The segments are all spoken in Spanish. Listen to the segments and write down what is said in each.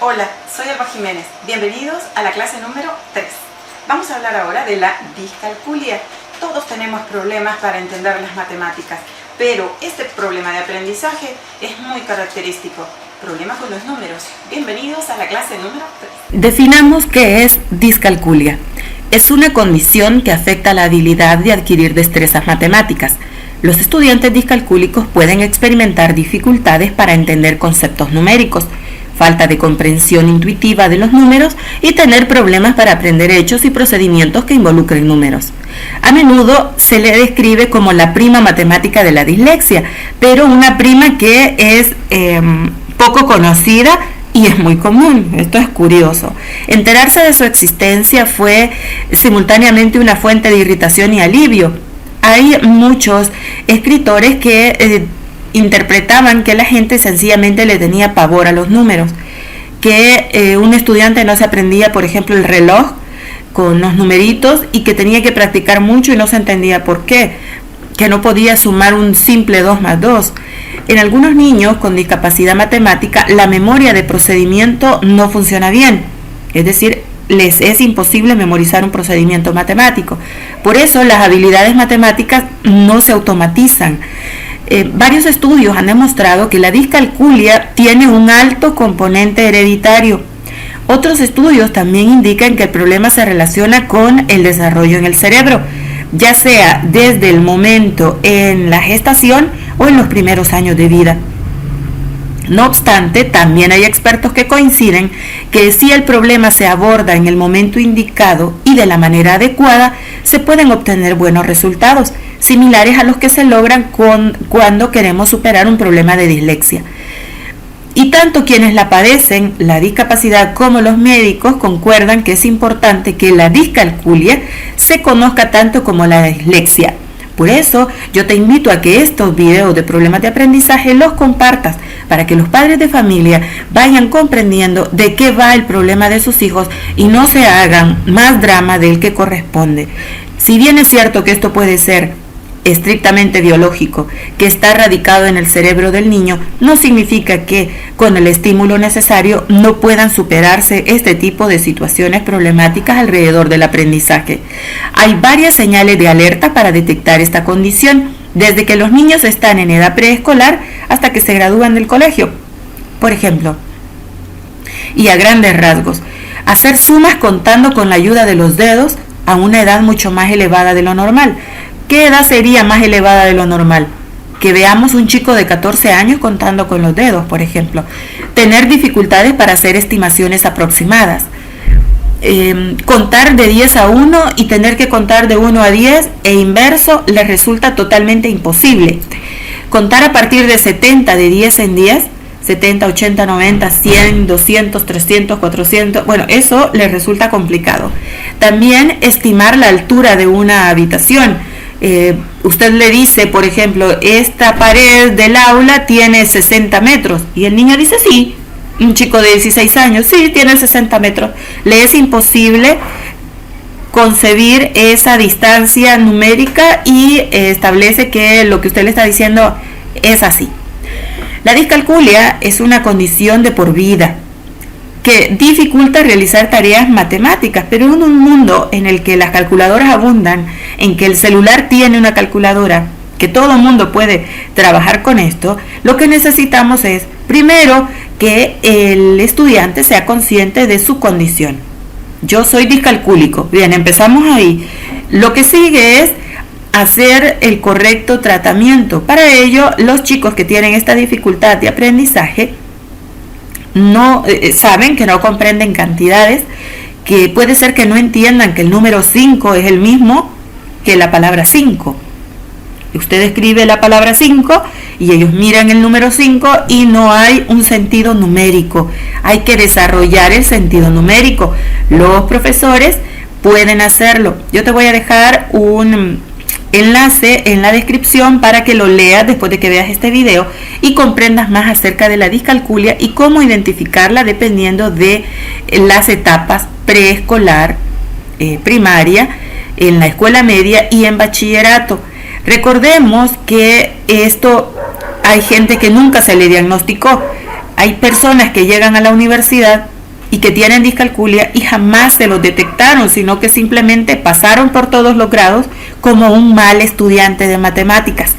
Hola, soy Alba Jiménez. Bienvenidos a la clase número 3. Vamos a hablar ahora de la discalculia. Todos tenemos problemas para entender las matemáticas, pero este problema de aprendizaje es muy característico. Problema con los números. Bienvenidos a la clase número 3. Definamos qué es discalculia. Es una condición que afecta la habilidad de adquirir destrezas matemáticas. Los estudiantes discalcúlicos pueden experimentar dificultades para entender conceptos numéricos, falta de comprensión intuitiva de los números y tener problemas para aprender hechos y procedimientos que involucren números. A menudo se le describe como la prima matemática de la dislexia, pero una prima que es poco conocida y es muy común. Esto es curioso. Enterarse de su existencia fue simultáneamente una fuente de irritación y alivio. Hay muchos escritores que interpretaban que la gente sencillamente le tenía pavor a los números, que un estudiante no se aprendía, por ejemplo, el reloj con los numeritos y que tenía que practicar mucho y no se entendía por qué, que no podía sumar un simple 2 más 2. En algunos niños con discapacidad matemática, la memoria de procedimiento no funciona bien, es decir, les es imposible memorizar un procedimiento matemático. Por eso las habilidades matemáticas no se automatizan. Varios estudios han demostrado que la discalculia tiene un alto componente hereditario. Otros estudios también indican que el problema se relaciona con el desarrollo en el cerebro, ya sea desde el momento en la gestación o en los primeros años de vida. No obstante, también hay expertos que coinciden que si el problema se aborda en el momento indicado y de la manera adecuada, se pueden obtener buenos resultados, similares a los que se logran cuando queremos superar un problema de dislexia. Y tanto quienes la padecen, la discapacidad, como los médicos concuerdan que es importante que la discalculia se conozca tanto como la dislexia. Por eso yo te invito a que estos videos de problemas de aprendizaje los compartas para que los padres de familia vayan comprendiendo de qué va el problema de sus hijos y no se hagan más drama del que corresponde. Si bien es cierto que esto puede ser estrictamente biológico, que está radicado en el cerebro del niño, no significa que con el estímulo necesario no puedan superarse este tipo de situaciones problemáticas alrededor del aprendizaje. Hay varias señales de alerta para detectar esta condición, desde que los niños están en edad preescolar hasta que se gradúan del colegio. Por ejemplo, y a grandes rasgos, hacer sumas contando con la ayuda de los dedos a una edad mucho más elevada de lo normal. ¿Qué edad sería más elevada de lo normal? Que veamos un chico de 14 años contando con los dedos, por ejemplo. Tener dificultades para hacer estimaciones aproximadas. Contar de 10 a 1 y tener que contar de 1 a 10 e inverso les resulta totalmente imposible. Contar a partir de 70 de 10 en 10, 70, 80, 90, 100, 200, 300, 400, bueno, eso les resulta complicado. También estimar la altura de una habitación. Usted le dice, por ejemplo, esta pared del aula tiene 60 metros y el niño dice sí, un chico de 16 años, sí, tiene 60 metros. Le es imposible concebir esa distancia numérica y establece que lo que usted le está diciendo es así. La discalculia es una condición de por vida que dificulta realizar tareas matemáticas, pero en un mundo en el que las calculadoras abundan, en que el celular tiene una calculadora, que todo el mundo puede trabajar con esto, lo que necesitamos es, primero, que el estudiante sea consciente de su condición. Yo soy discalcúlico. Bien, empezamos ahí. Lo que sigue es hacer el correcto tratamiento. Para ello, los chicos que tienen esta dificultad de aprendizaje no saben que no comprenden cantidades, que puede ser que no entiendan que el número 5 es el mismo que la palabra 5. Usted escribe la palabra 5 y ellos miran el número 5 y no hay un sentido numérico. Hay que desarrollar el sentido numérico. Los profesores pueden hacerlo. Yo te voy a dejar un enlace en la descripción para que lo leas después de que veas este video y comprendas más acerca de la discalculia y cómo identificarla dependiendo de las etapas preescolar, primaria, en la escuela media y en bachillerato. Recordemos que esto hay gente que nunca se le diagnosticó. Hay personas que llegan a la universidad y que tienen discalculia y jamás se los detectaron, sino que simplemente pasaron por todos los grados como un mal estudiante de matemáticas.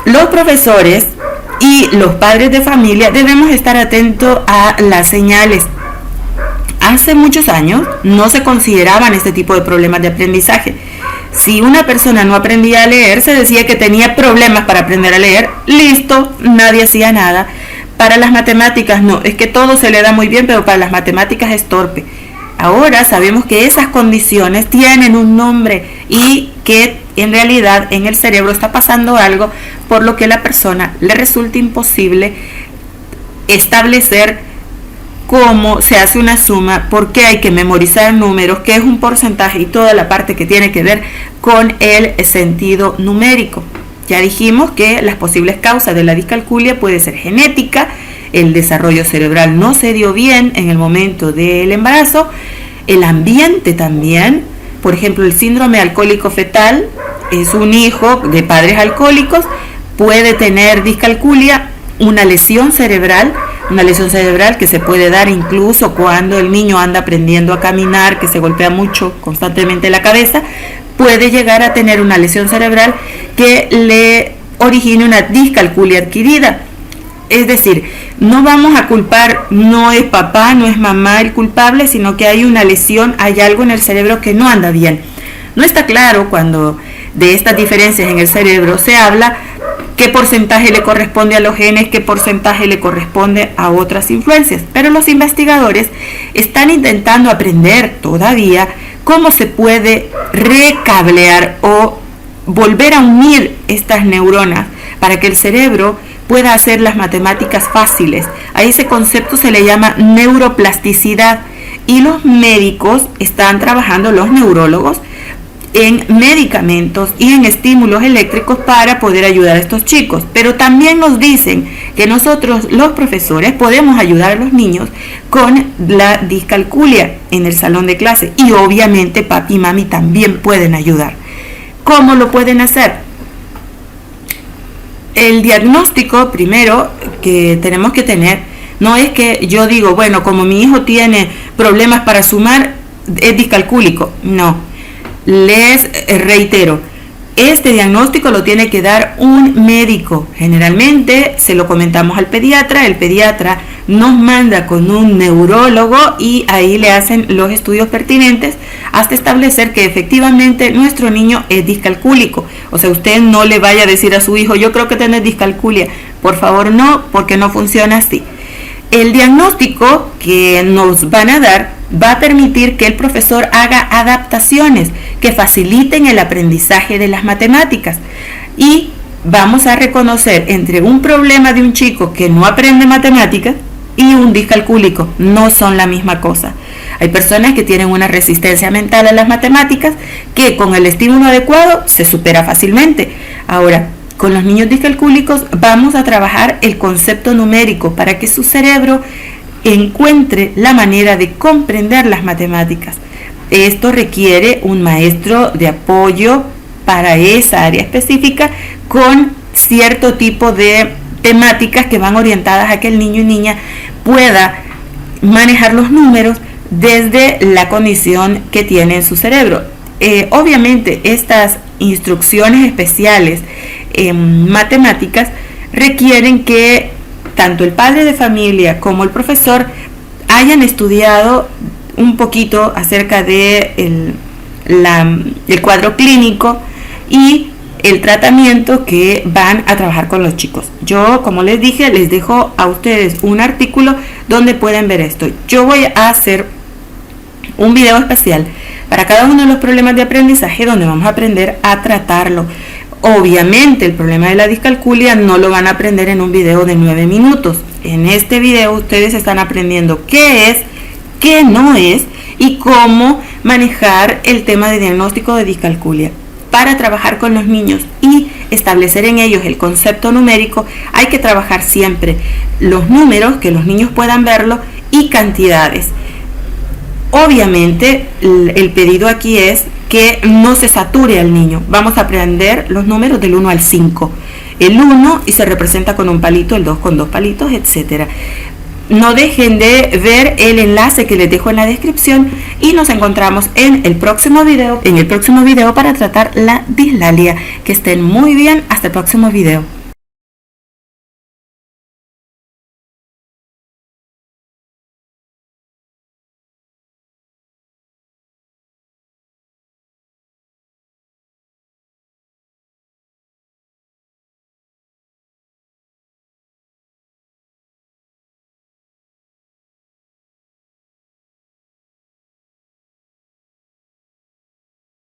Los profesores y los padres de familia debemos estar atentos a las señales. Hace muchos años no se consideraban este tipo de problemas de aprendizaje. Si una persona no aprendía a leer, se decía que tenía problemas para aprender a leer. Listo, nadie hacía nada. Para las matemáticas no, es que todo se le da muy bien, pero para las matemáticas es torpe. Ahora sabemos que esas condiciones tienen un nombre y que en realidad en el cerebro está pasando algo por lo que a la persona le resulta imposible establecer cómo se hace una suma, por qué hay que memorizar números, qué es un porcentaje y toda la parte que tiene que ver con el sentido numérico. Ya dijimos que las posibles causas de la discalculia puede ser genética, el desarrollo cerebral no se dio bien en el momento del embarazo, el ambiente también, por ejemplo el síndrome alcohólico fetal, es un hijo de padres alcohólicos, puede tener discalculia, una lesión cerebral que se puede dar incluso cuando el niño anda aprendiendo a caminar, que se golpea mucho constantemente la cabeza, puede llegar a tener una lesión cerebral que le origine una discalculia adquirida. Es decir, no vamos a culpar, no es papá, no es mamá el culpable, sino que hay una lesión, hay algo en el cerebro que no anda bien. No está claro cuando de estas diferencias en el cerebro se habla qué porcentaje le corresponde a los genes, qué porcentaje le corresponde a otras influencias. Pero los investigadores están intentando aprender todavía cómo se puede recablear o volver a unir estas neuronas para que el cerebro pueda hacer las matemáticas fáciles. A ese concepto se le llama neuroplasticidad y los médicos están trabajando, los neurólogos, en medicamentos y en estímulos eléctricos para poder ayudar a estos chicos. Pero también nos dicen que nosotros, los profesores, podemos ayudar a los niños con la discalculia en el salón de clase y obviamente papi y mami también pueden ayudar. ¿Cómo lo pueden hacer? El diagnóstico primero que tenemos que tener no es que yo digo, bueno, como mi hijo tiene problemas para sumar, es discalcúlico. No. Les reitero, este diagnóstico lo tiene que dar un médico. Generalmente se lo comentamos al pediatra, el pediatra nos manda con un neurólogo y ahí le hacen los estudios pertinentes hasta establecer que efectivamente nuestro niño es discalcúlico. O sea, usted no le vaya a decir a su hijo, yo creo que tenés discalculia. Por favor, no, porque no funciona así. El diagnóstico que nos van a dar va a permitir que el profesor haga adaptaciones que faciliten el aprendizaje de las matemáticas y vamos a reconocer entre un problema de un chico que no aprende matemáticas y un discalcúlico. No son la misma cosa. Hay personas que tienen una resistencia mental a las matemáticas que con el estímulo adecuado se supera fácilmente. Ahora, con los niños discalcúlicos vamos a trabajar el concepto numérico para que su cerebro encuentre la manera de comprender las matemáticas. Esto requiere un maestro de apoyo para esa área específica con cierto tipo de temáticas que van orientadas a que el niño y niña pueda manejar los números desde la condición que tiene en su cerebro. Obviamente estas instrucciones especiales en matemáticas requieren que tanto el padre de familia como el profesor hayan estudiado un poquito acerca de el cuadro clínico y el tratamiento que van a trabajar con los chicos. Yo, como les dije, les dejo a ustedes un artículo donde pueden ver esto. Yo voy a hacer un video especial para cada uno de los problemas de aprendizaje donde vamos a aprender a tratarlo. Obviamente el problema de la discalculia no lo van a aprender en un video de 9 minutos. En este video ustedes están aprendiendo qué es, qué no es y cómo manejar el tema de diagnóstico de discalculia. Para trabajar con los niños y establecer en ellos el concepto numérico hay que trabajar siempre los números, que los niños puedan verlo, y cantidades. Obviamente el pedido aquí es que no se sature al niño. Vamos a aprender los números del 1 al 5. el 1 y se representa con un palito, el 2 con 2 palitos, etc. No dejen de ver el enlace que les dejo en la descripción y nos encontramos en el próximo video para tratar la dislalia. Que estén muy bien, hasta el próximo video.